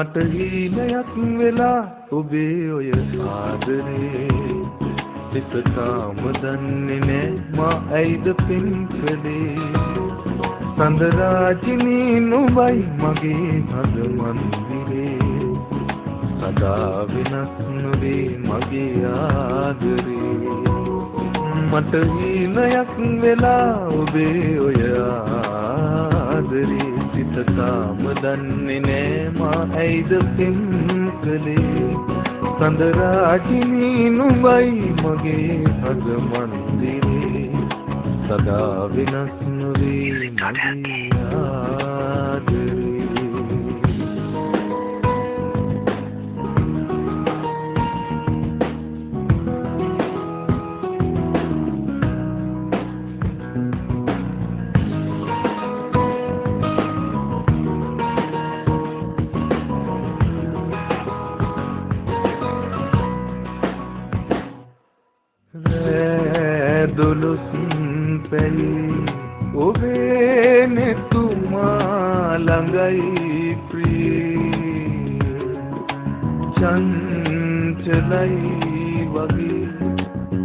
මට හීනයක් වෙලා ඔබේ ඔය ආදරේ සිත තාම දන්නේ නෑ මා ඇයිද පින් කළේ සඳරාජිනී නුඹයි මගේ හද මන්දිරේ සදා වෙනස් නොවේ මගේ ආදරේ මට හීනයක් වෙලා ඔබේ ඔය ආදරේ සිත තාම දන්නේ නෑ මා ඇයිද පින් කළේ සඳරාජිනී නුඹයි මගේ හද මන්දිරේ සදා වෙනස් නොවේ මගේ ආදරේ දුලුස් පැයි ඔබේ නෙතුමා ළඟයි ප්‍රිය චංචලයි වගේ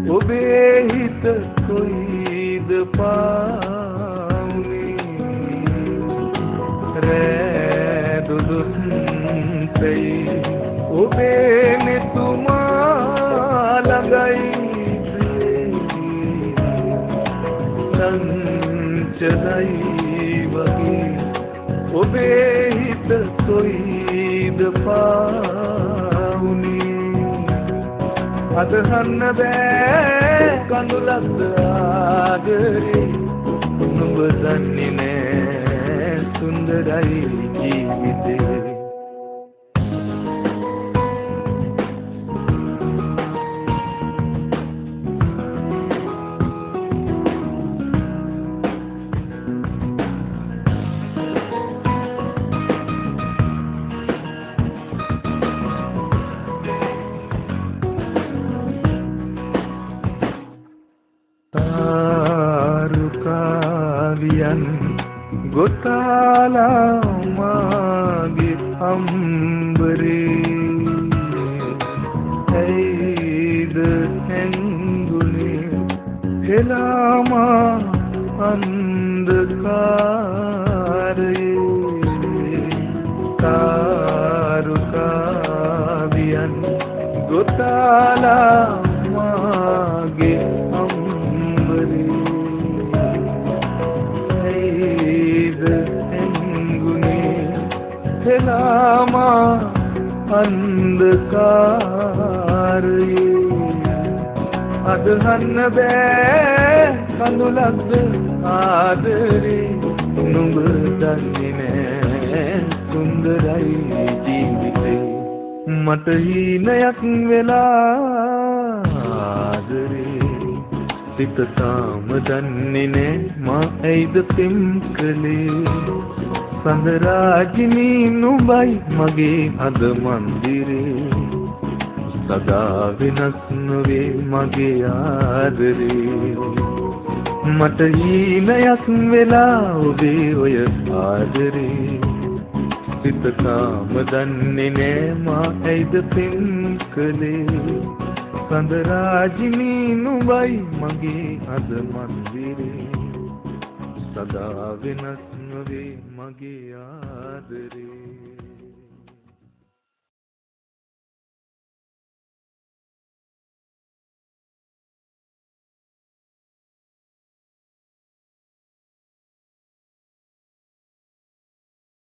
ඔබේ හිත කොයිද පාවුනේ දුලුස් පැයි ඔබේ නෙතුමා ළඟයි චංචලයි වගේ ඔබේ හිත කොයිද පාවුනේ අදහන්න බෑ කඳුලක්ද ආදරේ නුඹ දන්නේ නෑ සුන්දරයි ජීවිතේ ගොතාලා මාගේ අම්බරේ ඇයිද හැංගුනේ හෙලාමා අන්ධකාරයේ තාරුකාවියන් ගොතාලා මාගේ හෙලාමා අන්ධකාරයේ අදහන්න බෑ කඳුලක්ද ආදරේ නුඹ දන්නේ නෑ සුන්දරයි ජීවිතේ මට හීනයක් වෙලා ආදරේ සිත තාම දන්නේ නෑ මා ඇයිද පින් කළේ සඳරාජිනී නුඹයි මගේ හද මන්දිරේ සදා වෙනස් නොවේ මගේ ආදරේ මට හීනයක් වෙලා ඔබේ ඔය ආදරේ සිත තාම දන්නේ නෑ මා ඇයිද පින් කළේ සඳරාජිනී නුඹයි මගේ හද මන්දිරේ සදා වෙනස් නොවේ මගේ ආදරේ